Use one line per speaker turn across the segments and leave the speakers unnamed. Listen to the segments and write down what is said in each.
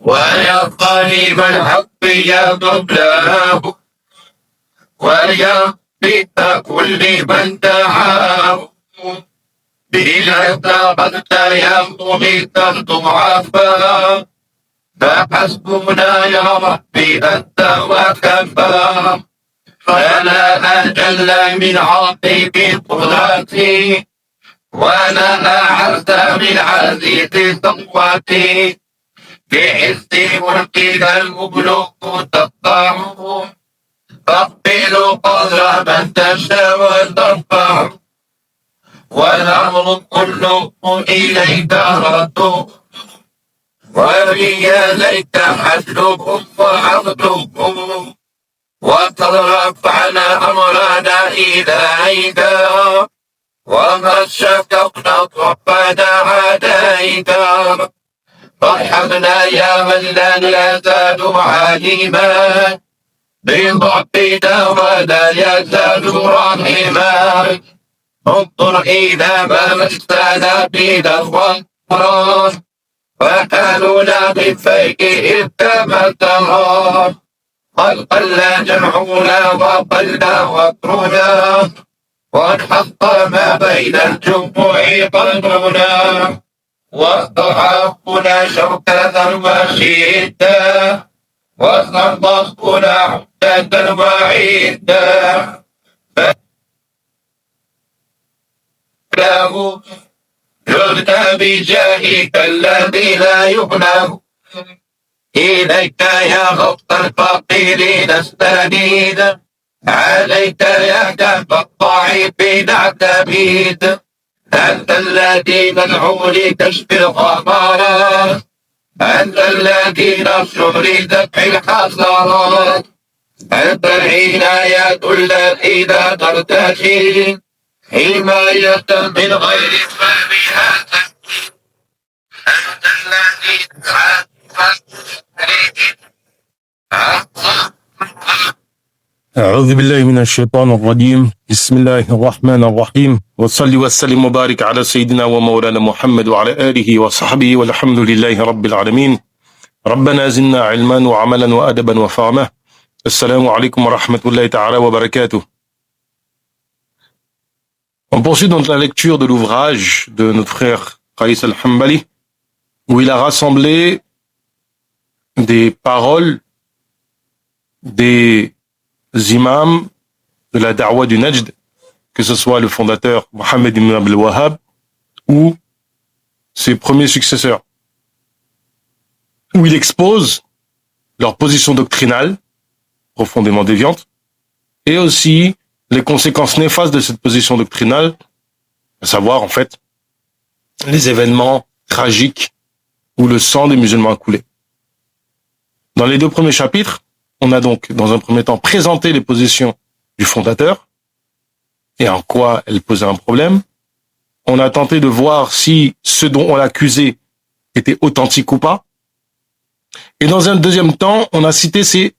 ويا طالب الحق يا مولاه ويا بيت كل من دعاه بلا اتخذت يا مميت الضعفاء فحسبنا يا ربي أنت وكفى فلا أجل من عظيم قدرتي ولا أعز من عزيز صوتي بعز ملكك المملوك تطاع تقبل قدر من تشاء وترفع والأمر كله إليك رد وبي ليك حسبكم وعبدكم وقد رفعنا أمرنا إليك وما شكقنا ربنا عليك فارحمنا يا من لا يزال عليما بضعفنا ولا يزال رحيما انظر إلى ما مسنا من الغفران وحالنا بالفيك إذ كما ترى قد قل جمعنا وقل وقرنا وانحط ما بين الجموع قدرنا وضعفنا شوكة وشدة وصدقنا عدة وعدة فله جئت بجاهك الذي لا يبلغ إليك يا غفر الفقير نستنيد عليك يا كف الضعيفين نعتمد أنت الذي ندعو لكشف الغمارات أنت الذي نرجو لدفع الحسرات أنت العناية التي لا ترتجي حماية من غير فهمها أنت الذي
أعوذ بالله من الشيطان الرجيم بسم الله الرحمن الرحيم وصلي وسلم وبارك على سيدنا ومولانا محمد وعلى آله وصحبه والحمد لله رب العالمين ربنا زدنا علما وعملا وأدبا وفهما السلام عليكم ورحمة الله تعالى وبركاته. On poursuit donc la lecture de l'ouvrage de notre frère Qaïs al-Hambali où il a rassemblé des paroles des imams de la da'wa du Najd, que ce soit le fondateur Mohammed ibn Abdel Wahhab ou ses premiers successeurs, où il expose leur position doctrinale profondément déviante et aussi les conséquences néfastes de cette position doctrinale, à savoir en fait les événements tragiques où le sang des musulmans a coulé. Dans les deux premiers chapitres, on a donc, dans un premier temps, présenté les positions du fondateur et en quoi elles posaient un problème. On a tenté de voir si ce dont on l'accusait était authentique ou pas. Et dans un deuxième temps, on a cité ses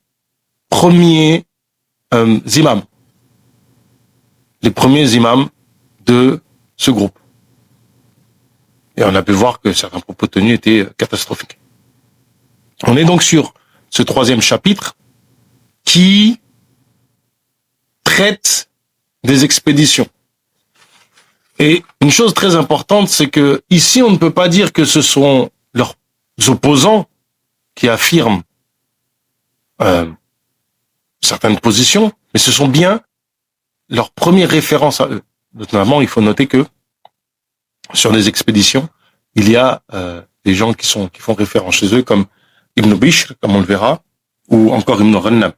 premiers imams, les premiers imams de ce groupe. Et on a pu voir que certains propos tenus étaient catastrophiques. On est donc sur ce troisième chapitre qui traite des expéditions. Et une chose très importante, c'est que ici, on ne peut pas dire que ce sont leurs opposants qui affirment certaines positions, mais ce sont bien leurs premières références à eux. Notamment, il faut noter que sur les expéditions, il y a des gens qui font référence chez eux, comme Ibn Bishr, comme on le verra, ou encore Ibn Ghannam.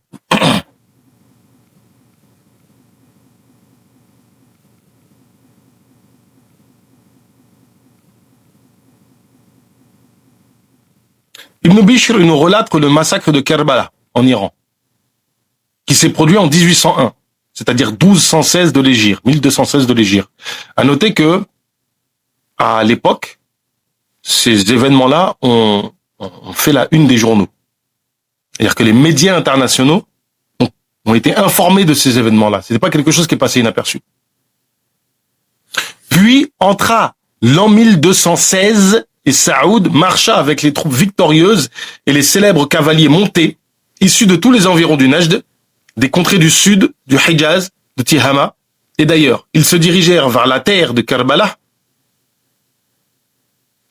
Ibn Bishr nous relate que le massacre de Kerbala, en Iran, qui s'est produit en 1801, c'est-à-dire 1216 de l'Hégire, 1216 de l'Hégire. À noter que, à l'époque, ces événements-là ont fait la une des journaux. C'est-à-dire que les médias internationaux ont ont été informés de ces événements-là. C'était pas quelque chose qui est passé inaperçu. Puis entra l'an 1216 et Saoud marcha avec les troupes victorieuses et les célèbres cavaliers montés, issus de tous les environs du Najd, des contrées du sud, du Hijaz, de Tihama, et d'ailleurs, ils se dirigèrent vers la terre de Karbala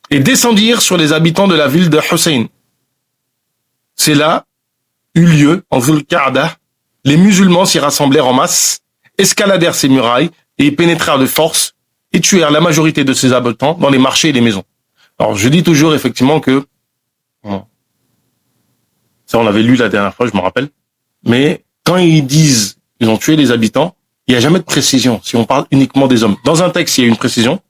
et descendirent sur les habitants de la ville de Hussein. C'est là eut lieu, en Zul-Qa'dah, les musulmans s'y rassemblèrent en masse, escaladèrent ces murailles et y pénétrèrent de force et tuèrent la majorité de ses habitants dans les marchés et les maisons. Alors, je dis toujours effectivement que, ça on l'avait lu la dernière fois, je me rappelle, mais quand ils disent ils ont tué les habitants, il n'y a jamais de précision si on parle uniquement des hommes. Dans un texte, il y a une précision,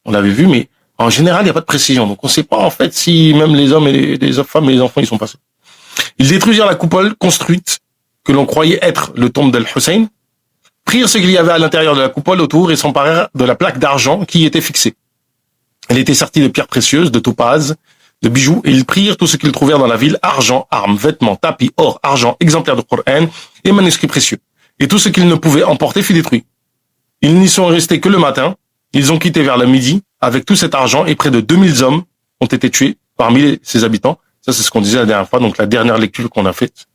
on l'avait vu, mais en général, il n'y a pas de précision. Donc on ne sait pas en fait si même les hommes et les femmes et les enfants ils sont passés. Ils détruisirent la coupole construite que l'on croyait être le tombe d'Al-Hussein, prirent ce qu'il y avait à l'intérieur de la coupole autour et s'emparèrent de la plaque d'argent qui y était fixée. Elle était sertie de pierres précieuses, de topazes, de bijoux, et ils prirent tout ce qu'ils trouvèrent dans la ville, argent, armes, vêtements, tapis, or, argent, exemplaires de Coran et manuscrits précieux. Et tout ce qu'ils ne pouvaient emporter fut détruit. Ils n'y sont restés que le matin, ils ont quitté vers le midi avec tout cet argent et près de 2000 hommes ont été tués parmi ces habitants. Ça, c'est ce qu'on disait la dernière fois, donc la dernière lecture qu'on a faite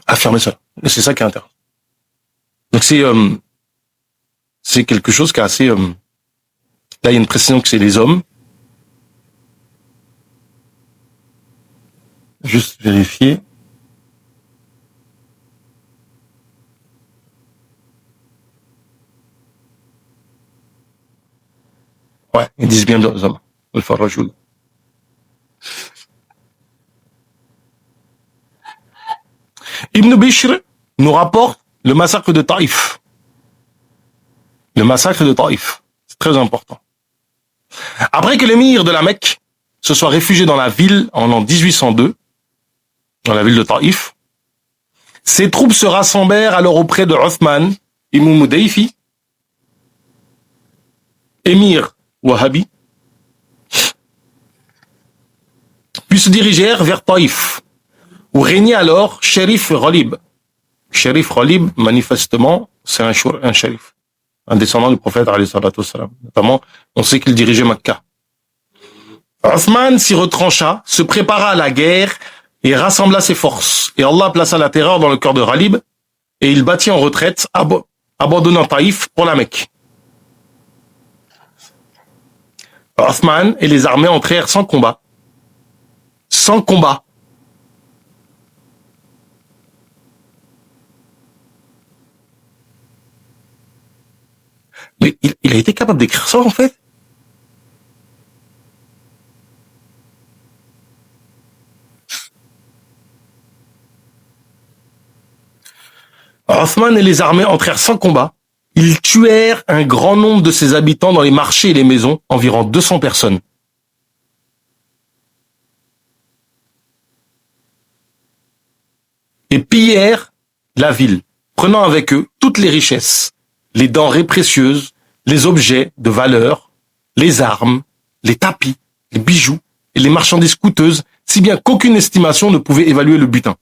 affirmait ça. Et c'est ça qui est intéressant. Donc c'est quelque chose qui est assez... là, il y a une précision que c'est les hommes. Juste vérifier. Ouais, ils disent bien les hommes. Al-Farajul. Ibn Bishr nous rapporte le massacre de Taïf. Le massacre de Taïf. C'est très important. Après que l'émir de la Mecque se soit réfugié dans la ville en l'an 1802, dans la ville de Taïf, ses troupes se rassemblèrent alors auprès de Uthman ibn Mudayfi, émir wahhabi, puis se dirigèrent vers Taïf, où régnait alors Sharif Ghalib. Sharif Ghalib, manifestement, c'est un shérif, un descendant du prophète, alayhi salatu wassalam. Notamment, on sait qu'il dirigeait Mecca. Uthman s'y retrancha, se prépara à la guerre et rassembla ses forces. Et Allah plaça la terreur dans le cœur de Ghalib et il battit en retraite, abandonnant Taïf pour la Mecque. Uthman et les armées entrèrent sans combat. Sans combat. Mais il a été capable d'écrire ça en fait. Uthman et les armées entrèrent sans combat. Ils tuèrent un grand nombre de ses habitants dans les marchés et les maisons, environ 200 personnes. Et pillèrent la ville, prenant avec eux toutes les richesses, les denrées précieuses, les objets de valeur, les armes, les tapis, les bijoux et les marchandises coûteuses, si bien qu'aucune estimation ne pouvait évaluer le butin.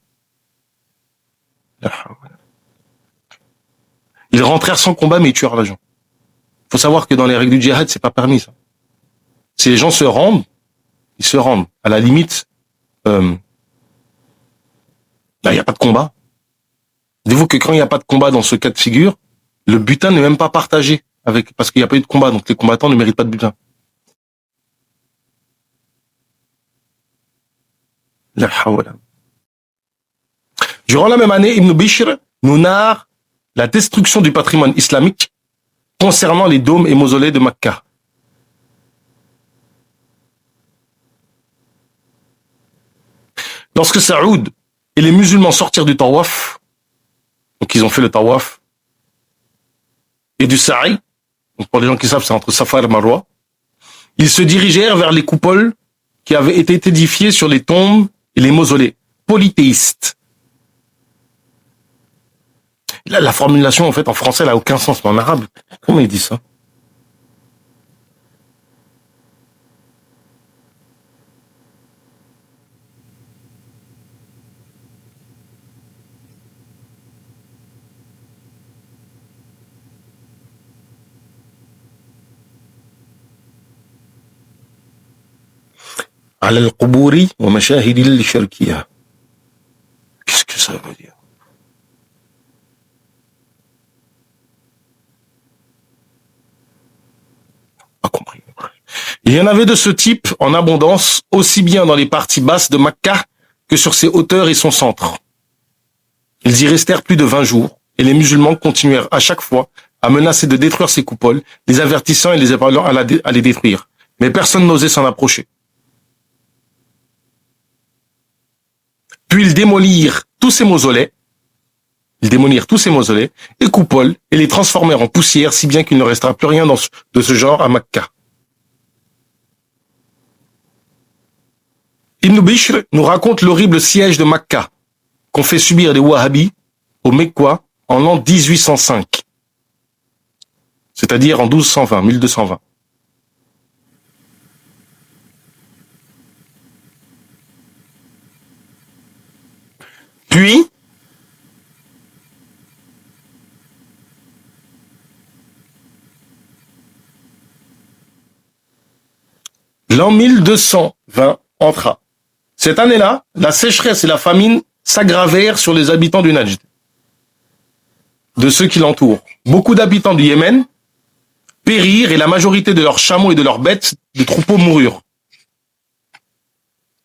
Ils rentrèrent sans combat, mais ils tuèrent les gens. Il faut savoir que dans les règles du djihad, c'est pas permis, ça. Si les gens se rendent, ils se rendent. À la limite, là, il n'y a pas de combat. Dites-vous que quand il n'y a pas de combat dans ce cas de figure, le butin n'est même pas partagé parce qu'il n'y a pas eu de combat, donc les combattants ne méritent pas de butin. La hawla. Durant la même année, Ibn Bishr nous narre la destruction du patrimoine islamique concernant les dômes et mausolées de Mecca. Lorsque Saoud et les musulmans sortirent du tawaf, donc ils ont fait le tawaf, et du sa'i, donc pour les gens qui savent, c'est entre Safa et Marwa, ils se dirigèrent vers les coupoles qui avaient été édifiées sur les tombes et les mausolées polythéistes. La formulation, en fait, en français, elle n'a aucun sens, mais en arabe, comment il dit ça? على القبور ومشاهد الشركية. Qu'est-ce que ça veut dire? Pas compris. Il y en avait de ce type en abondance, aussi bien dans les parties basses de Makkah que sur ses hauteurs et son centre. Ils y restèrent plus de 20 jours, et les musulmans continuèrent à chaque fois à menacer de détruire ces coupoles, les avertissant et les appelant à les détruire. Mais personne n'osait s'en approcher. Puis ils démolirent tous ces mausolées, et coupoles, et les transformèrent en poussière, si bien qu'il ne restera plus rien de ce genre à Makkah. Ibn Bishr nous raconte l'horrible siège de Makkah qu'ont fait subir les Wahhabis aux Mecquois en l'an 1805, c'est-à-dire en 1220. Puis, l'an 1220 entra. Cette année-là, la sécheresse et la famine s'aggravèrent sur les habitants du Najd, de ceux qui l'entourent. Beaucoup d'habitants du Yémen périrent et la majorité de leurs chameaux et de leurs bêtes de troupeaux moururent.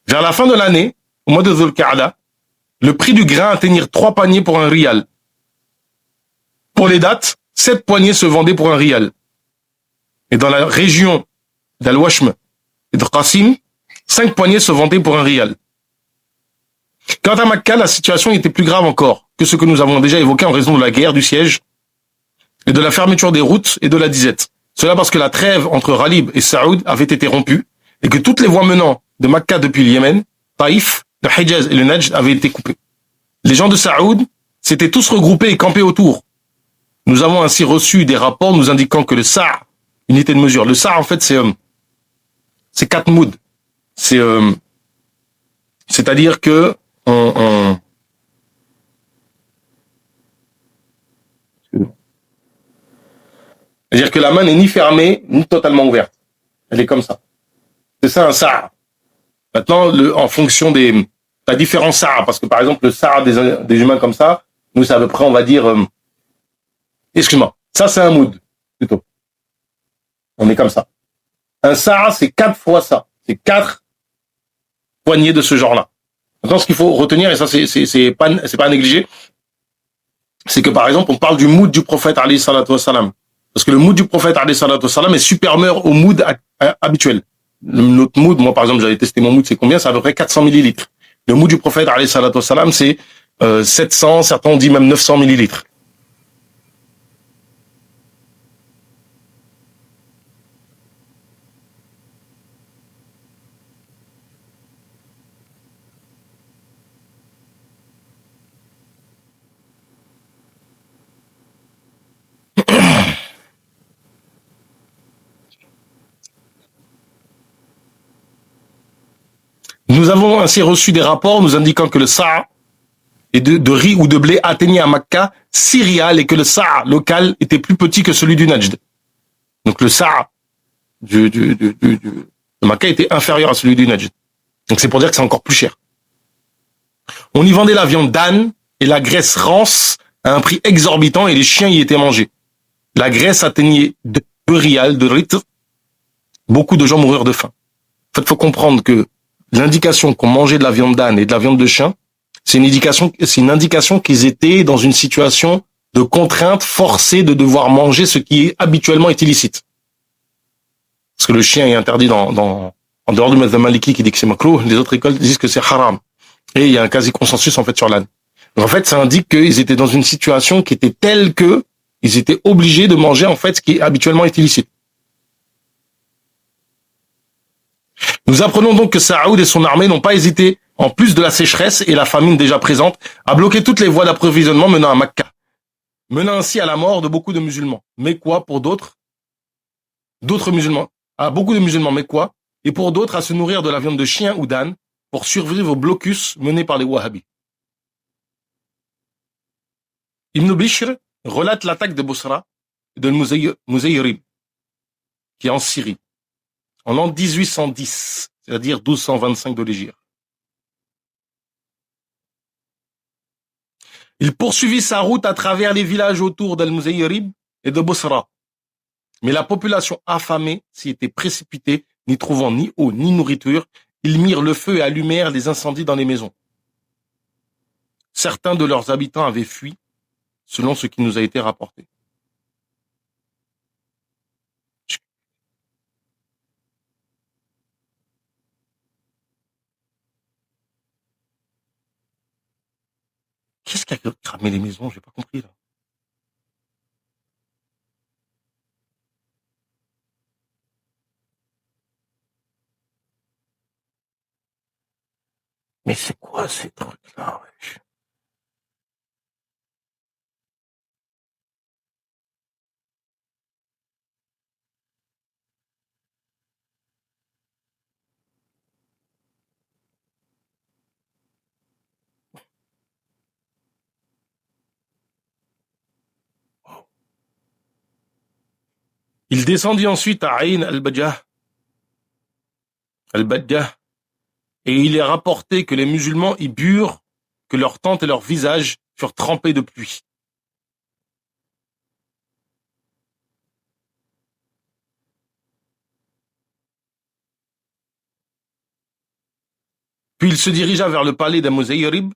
Vers la fin de l'année, au mois de Dhul Qa'da, le prix du grain atteignit 3 paniers pour un rial. Pour les dates, 7 poignées se vendaient pour un rial. Et dans la région d'Al-Washm et de Qasim, 5 poignées se vendaient pour un rial. Quant à Makkah, la situation était plus grave encore que ce que nous avons déjà évoqué en raison de la guerre, du siège, et de la fermeture des routes et de la disette. Cela parce que la trêve entre Ralib et Saoud avait été rompue, et que toutes les voies menant de Makkah depuis le Yémen, Taïf, le Hijaz et le Najd avaient été coupées. Les gens de Saoud s'étaient tous regroupés et campés autour. Nous avons ainsi reçu des rapports nous indiquant que le Sa', unité de mesure, le Sa' en fait c'est 4 moods. C'est-à-dire que c'est-à-dire que la main n'est ni fermée ni totalement ouverte. Elle est comme ça. C'est ça un Sa'. Maintenant, en fonction t'as différents Sa', parce que par exemple le Sa' des humains comme ça, nous c'est à peu près on va dire, excuse-moi, ça c'est un mood plutôt. On est comme ça. Un Sa' c'est 4 fois ça. C'est 4 poignées de ce genre-là. Maintenant, ce qu'il faut retenir, et ça c'est pas à négliger, c'est que par exemple, on parle du mood du prophète alayhi salatu wassalam. Parce que le mood du prophète alayhi salatu wassalam est supérieur au mood habituel. Notre mood, moi par exemple, j'avais testé mon mood, c'est combien? C'est à peu près 400 millilitres. Le mood du prophète alayhi salatu wassalam, c'est 700, certains ont dit même 900 millilitres. Nous avons ainsi reçu des rapports nous indiquant que le Sa' et de riz ou de blé atteignait à Makkah 6 rials et que le Sa' local était plus petit que celui du Najd. Donc le Sa' de Makkah était inférieur à celui du Najd. Donc c'est pour dire que c'est encore plus cher. On y vendait la viande d'âne et la graisse rance à un prix exorbitant et les chiens y étaient mangés. La graisse atteignait 2 rials de litre. Beaucoup de gens moururent de faim. En fait, il faut comprendre que l'indication qu'on mangeait de la viande d'âne et de la viande de chien, c'est une indication qu'ils étaient dans une situation de contrainte forcée de devoir manger ce qui est habituellement est illicite. Parce que le chien est interdit en dehors du madhhab maliki qui dit que c'est makrouh, les autres écoles disent que c'est haram. Et il y a un quasi-consensus en fait sur l'âne. Donc, en fait, ça indique qu'ils étaient dans une situation qui était telle que ils étaient obligés de manger en fait ce qui habituellement est illicite. Nous apprenons donc que Saoud et son armée n'ont pas hésité, en plus de la sécheresse et la famine déjà présente, à bloquer toutes les voies d'approvisionnement menant à Makkah, menant ainsi à la mort de beaucoup de musulmans. Mais quoi pour d'autres musulmans, à beaucoup de musulmans, mais quoi, et pour d'autres à se nourrir de la viande de chien ou d'âne pour survivre au blocus mené par les Wahhabis. Ibn Bishr relate l'attaque de Bosra et de Muzayrib, qui est en Syrie, en l'an 1810. c'est-à-dire 1225 de l'Hégire. Il poursuivit sa route à travers les villages autour d'Al-Muzayrib et de Bosra. Mais la population affamée s'y était précipitée, n'y trouvant ni eau ni nourriture. Ils mirent le feu et allumèrent les incendies dans les maisons. Certains de leurs habitants avaient fui, selon ce qui nous a été rapporté. Qu'est-ce qui a cramé les maisons? J'ai pas compris, là. Mais c'est quoi ces trucs-là, wesh? Il descendit ensuite à Aïn al-Badjah, et il est rapporté que les musulmans y burent, que leurs tentes et leurs visages furent trempés de pluie. Puis il se dirigea vers le palais d'Al-Muzayrib.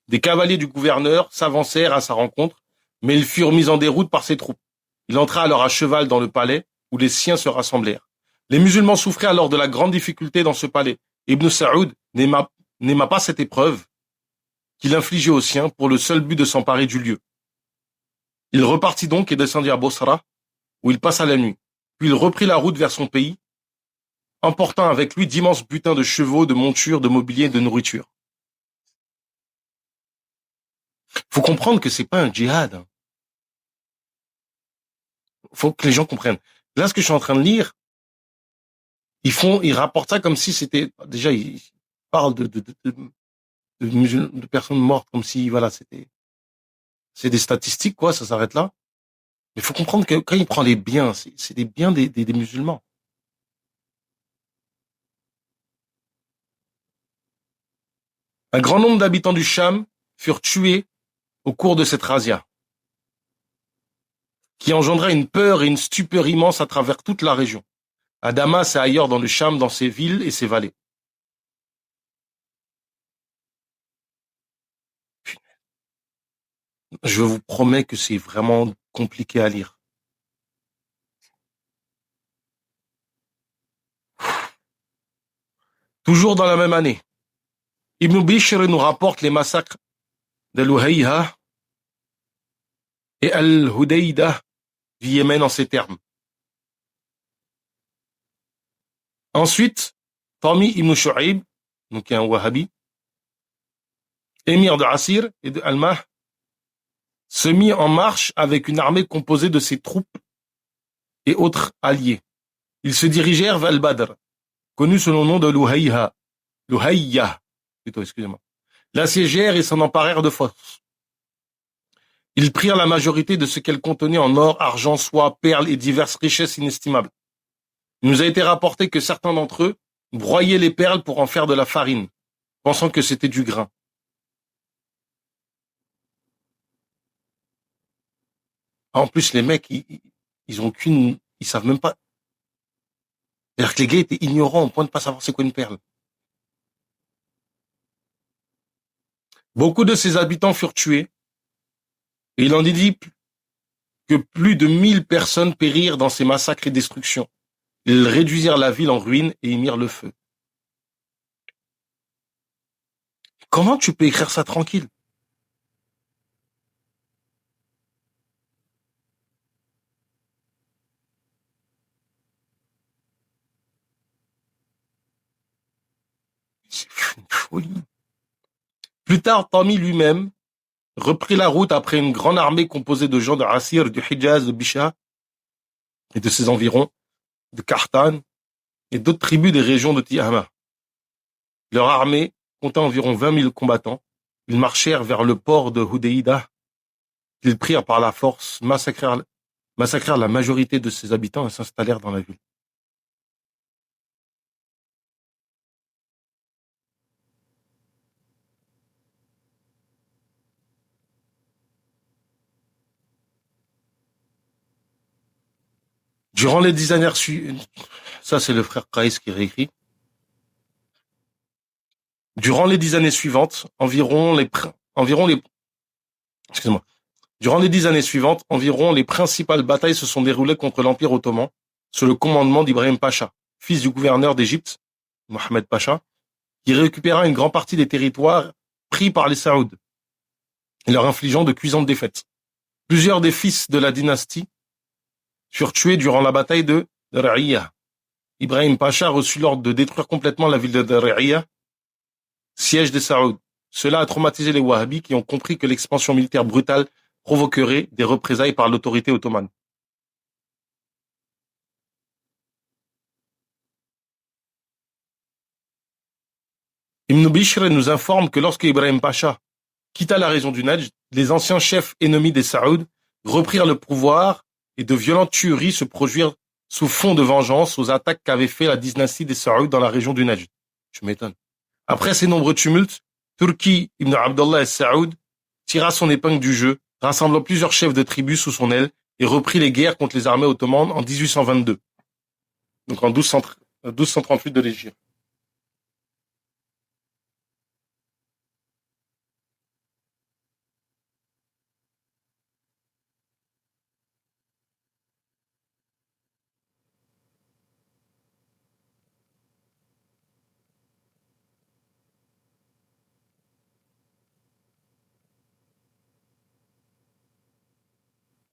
Des cavaliers du gouverneur s'avancèrent à sa rencontre, mais ils furent mis en déroute par ses troupes. Il entra alors à cheval dans le palais, où les siens se rassemblèrent. Les musulmans souffraient alors de la grande difficulté dans ce palais. Ibn Saoud n'aima pas cette épreuve qu'il infligeait aux siens pour le seul but de s'emparer du lieu. Il repartit donc et descendit à Bosra, où il passa la nuit. Puis il reprit la route vers son pays, emportant avec lui d'immenses butins de chevaux, de montures, de mobilier et de nourriture. Faut comprendre que c'est pas un djihad. Faut que les gens comprennent. Là, ce que je suis en train de lire, ils rapportent ça comme si c'était, déjà, ils parlent de personnes mortes comme si, voilà, c'est des statistiques, quoi, ça s'arrête là. Mais il faut comprendre que quand il prend les biens, c'est des biens des musulmans. Un grand nombre d'habitants du Cham furent tués au cours de cette razzia, qui engendra une peur et une stupeur immense à travers toute la région, à Damas et ailleurs dans le Cham, dans ses villes et ses vallées. Je vous promets que c'est vraiment compliqué à lire. Toujours dans la même année, Ibn Bishr nous rapporte les massacres de Luhayha et Al-Hudaydah du Yémen en ces termes. Ensuite, Tami ibn Shu'aib, donc un wahhabi, émir de Asir et de Al-Mah, se mit en marche avec une armée composée de ses troupes et autres alliés. Ils se dirigèrent vers Al-Badr, connu sous le nom de Luhayya, plutôt, excusez-moi. L'assiégèrent et s'en emparèrent de force. Ils prirent la majorité de ce qu'elle contenait en or, argent, soie, perles et diverses richesses inestimables. Il nous a été rapporté que certains d'entre eux broyaient les perles pour en faire de la farine, pensant que c'était du grain. En plus, les mecs, ils ont aucune, ils savent même pas. C'est-à-dire que les gars étaient ignorants au point de pas savoir c'est quoi une perle. Beaucoup de ses habitants furent tués, et il en est dit que plus de 1000 personnes périrent dans ces massacres et destructions. Ils réduisirent la ville en ruine et y mirent le feu. Comment tu peux écrire ça tranquille? C'est une folie. Plus tard, Tami lui-même reprit la route après une grande armée composée de gens de Asir, du Hijaz, de Bisha et de ses environs, de Kahtan et d'autres tribus des régions de Tihama. Leur armée comptait environ 20 000 combattants. Ils marchèrent vers le port de Hudaydah. Ils prirent par la force, massacrèrent la majorité de ses habitants et s'installèrent dans la ville. Durant les 10 années suivantes, ça c'est le frère Qais qui réécrit. Durant les 10 années suivantes, Durant les 10 années suivantes, environ les principales batailles se sont déroulées contre l'Empire ottoman, sous le commandement d'Ibrahim Pacha, fils du gouverneur d'Égypte, Mohamed Pacha, qui récupéra une grande partie des territoires pris par les Saouds, leur infligeant de cuisantes défaites. Plusieurs des fils de la dynastie furent tués durant la bataille de Dar'iyah. Ibrahim Pacha reçut l'ordre de détruire complètement la ville de Dar'iyah, siège des Saouds. Cela a traumatisé les Wahhabis qui ont compris que l'expansion militaire brutale provoquerait des représailles par l'autorité ottomane. Ibn Bishr nous informe que lorsque Ibrahim Pacha quitta la région du Najd, les anciens chefs ennemis des Saouds reprirent le pouvoir et de violentes tueries se produisirent sous fond de vengeance aux attaques qu'avait fait la dynastie des Saouds dans la région du Najd. Je m'étonne. Après ces nombreux tumultes, Turki ibn Abdullah al-Saoud tira son épingle du jeu, rassemblant plusieurs chefs de tribus sous son aile et reprit les guerres contre les armées ottomanes en 1822, donc en 1238 de l'Hégire.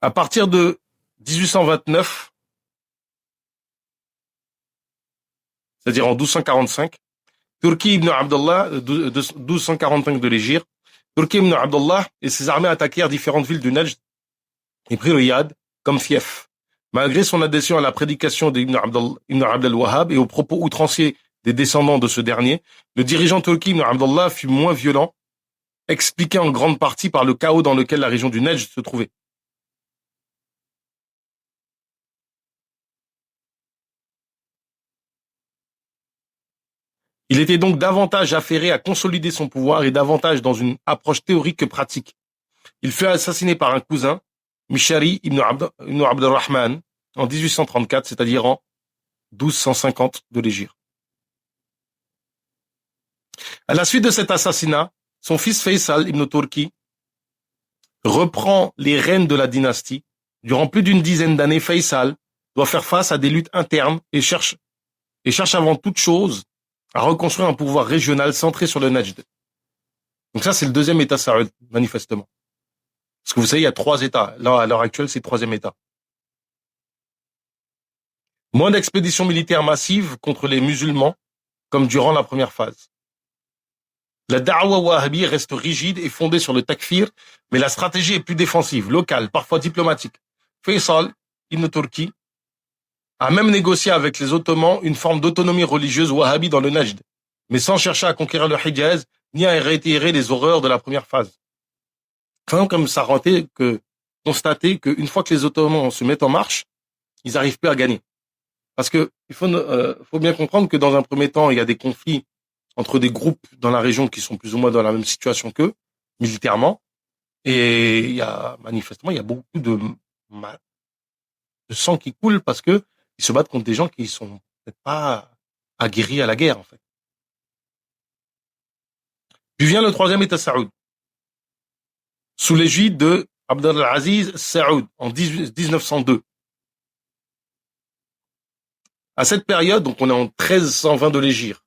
À partir de 1829, c'est-à-dire en 1245, Turki ibn Abdullah, 1245 de l'Hégire, Turki ibn Abdullah et ses armées attaquèrent différentes villes du Najd et prirent Riyad comme fief. Malgré son adhésion à la prédication d'Ibn Abd al-Wahhab et aux propos outranciers des descendants de ce dernier, le dirigeant Turki ibn Abdullah fut moins violent, expliqué en grande partie par le chaos dans lequel la région du Najd se trouvait. Il était donc davantage affairé à consolider son pouvoir et davantage dans une approche théorique que pratique. Il fut assassiné par un cousin, Mishari ibn Abd al-Rahman, en 1834, c'est-à-dire en 1250 de l'Hégire. À la suite de cet assassinat, son fils Faisal ibn Turki reprend les rênes de la dynastie. Durant plus d'une dizaine d'années, Faisal doit faire face à des luttes internes et cherche avant toute chose à reconstruire un pouvoir régional centré sur le Najd. Donc ça, c'est le deuxième État saoud, manifestement. Parce que vous savez, il y a 3 États. Là, à l'heure actuelle, c'est le 3e État. Moins d'expéditions militaires massives contre les musulmans, comme durant la première phase. La da'wa wahhabi reste rigide et fondée sur le takfir, mais la stratégie est plus défensive, locale, parfois diplomatique. Faisal ibn Turki a même négocié avec les Ottomans une forme d'autonomie religieuse wahhabi dans le Najd, mais sans chercher à conquérir le Hijaz, ni à réitérer les horreurs de la première phase. Quand comme ça rentait que constater qu'une fois que les Ottomans se mettent en marche, ils n'arrivent plus à gagner. Parce que il faut bien comprendre que dans un premier temps, il y a des conflits entre des groupes dans la région qui sont plus ou moins dans la même situation qu'eux, militairement, et il y a beaucoup de sang qui coule parce que ils se battent contre des gens qui sont peut-être pas aguerris à la guerre, en fait. Puis vient le 3e État saoud, sous l'égide de Abdelaziz Saoud, en 1902. À cette période, donc on est en 1320 de l'Hégire.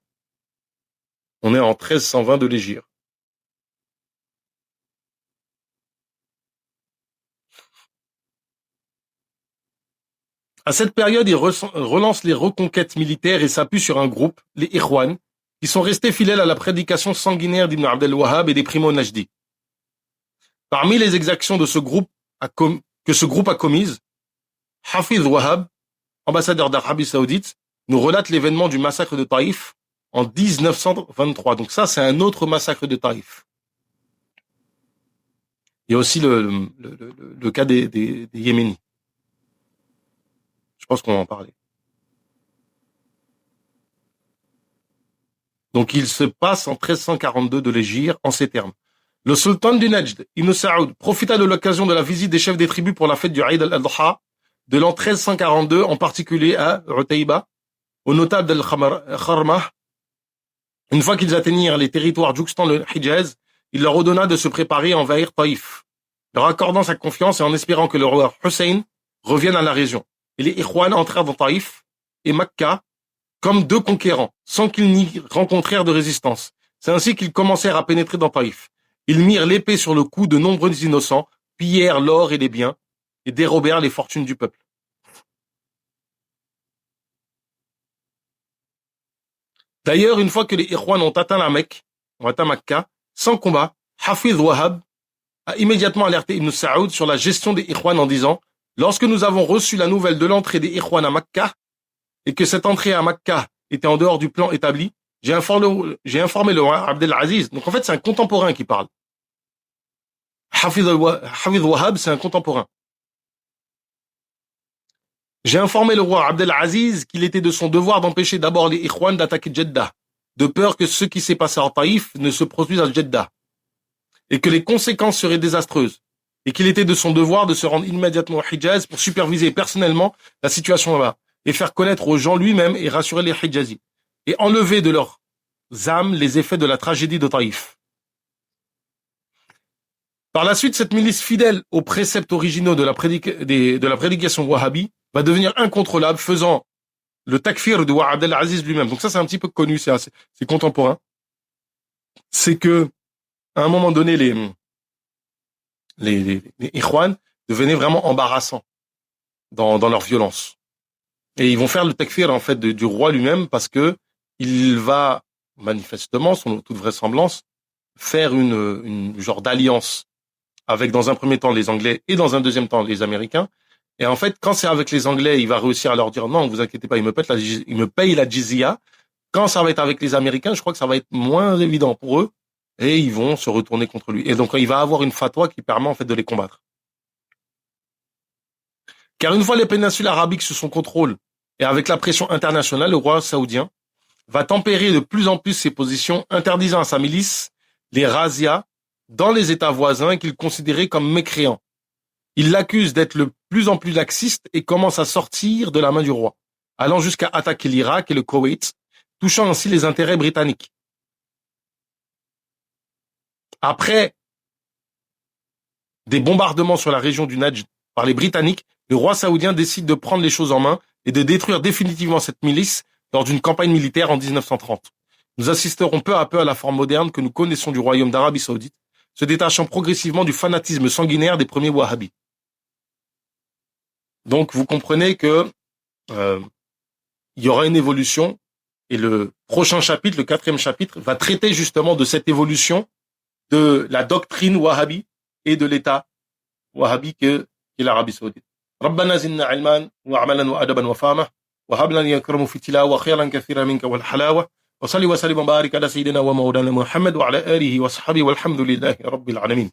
À cette période, il relance les reconquêtes militaires et s'appuie sur un groupe, les Ikhwan, qui sont restés fidèles à la prédication sanguinaire d'Ibn Abd al-Wahhab et des primo-Najdi. Parmi les exactions de que ce groupe a commises, Hafiz Wahhab, ambassadeur d'Arabie Saoudite, nous relate l'événement du massacre de Taïf en 1923. Donc ça, c'est un autre massacre de Taïf. Il y a aussi le cas des Yéménis. Je pense qu'on va en parler. Donc il se passe en 1342 de l'Hégire en ces termes. Le sultan du Najd, Ibn Saoud, profita de l'occasion de la visite des chefs des tribus pour la fête du Eid al-Adha de l'an 1342, en particulier à Utayba, au notable d'Al-Kharmah. Une fois qu'ils atteignirent les territoires jouxtant le Hijaz, il leur ordonna de se préparer à envahir Taïf, leur accordant sa confiance et en espérant que le roi Hussein revienne à la région. Et les Ikhwan entrèrent dans Taïf et Makka comme deux conquérants, sans qu'ils n'y rencontrèrent de résistance. C'est ainsi qu'ils commencèrent à pénétrer dans Taïf. Ils mirent l'épée sur le cou de nombreux innocents, pillèrent l'or et les biens, et dérobèrent les fortunes du peuple. D'ailleurs, une fois que les Ikhwan ont atteint la Mecque, ont atteint Makka, sans combat, Hafiz Wahab a immédiatement alerté Ibn Saoud sur la gestion des Ikhwan en disant « Lorsque nous avons reçu la nouvelle de l'entrée des Ikhwan à Makka, et que cette entrée à Makka était en dehors du plan établi, j'ai informé le roi Abdelaziz. » Donc en fait, c'est un contemporain qui parle. Hafiz Wahab, c'est un contemporain. J'ai informé le roi Abdelaziz qu'il était de son devoir d'empêcher d'abord les Ikhwan d'attaquer Jeddah, de peur que ce qui s'est passé en Taïf ne se produise à Jeddah, et que les conséquences seraient désastreuses, et qu'il était de son devoir de se rendre immédiatement au Hijaz pour superviser personnellement la situation là-bas, et faire connaître aux gens lui-même et rassurer les Hijazis, et enlever de leurs âmes les effets de la tragédie de Taïf. Par la suite, cette milice fidèle aux préceptes originaux de la prédication wahhabi va devenir incontrôlable, faisant le takfir de Abdelaziz lui-même. Donc ça, c'est un petit peu connu, c'est contemporain. C'est que, à un moment donné, les Ikhwan devenaient vraiment embarrassants dans leur violence. Et ils vont faire le takfir, en fait, du roi lui-même parce que il va, manifestement, selon toute vraisemblance, faire une genre d'alliance avec, dans un premier temps, les Anglais et dans un deuxième temps, les Américains. Et en fait, quand c'est avec les Anglais, il va réussir à leur dire non, vous inquiétez pas, ils me payent la jizya. Quand ça va être avec les Américains, je crois que ça va être moins évident pour eux et ils vont se retourner contre lui. Et donc, il va avoir une fatwa qui permet en fait de les combattre. Car une fois les péninsules arabiques sous son contrôle et avec la pression internationale, le roi saoudien va tempérer de plus en plus ses positions, interdisant à sa milice les razzias dans les États voisins qu'il considérait comme mécréants. Il l'accuse d'être de plus en plus laxiste et commence à sortir de la main du roi, allant jusqu'à attaquer l'Irak et le Koweït, touchant ainsi les intérêts britanniques. Après des bombardements sur la région du Najd par les Britanniques, le roi saoudien décide de prendre les choses en main et de détruire définitivement cette milice lors d'une campagne militaire en 1930. Nous assisterons peu à peu à la forme moderne que nous connaissons du royaume d'Arabie Saoudite, se détachant progressivement du fanatisme sanguinaire des premiers wahhabis. Donc, vous comprenez que il y aura une évolution et le prochain chapitre, le 4e chapitre, va traiter justement de cette évolution de la doctrine wahhabi et de l'État wahhabi qu'est l'Arabie Saoudite. ربنا زدنا علما وعملا وأدبا وفهما وهب لنا يكرم في التلاوة خيرا كثيرا منك والحلاوة وصلي وسلم وبارك على سيدنا ومولانا محمد وعلى آله وصحبه والحمد لله رب العالمين.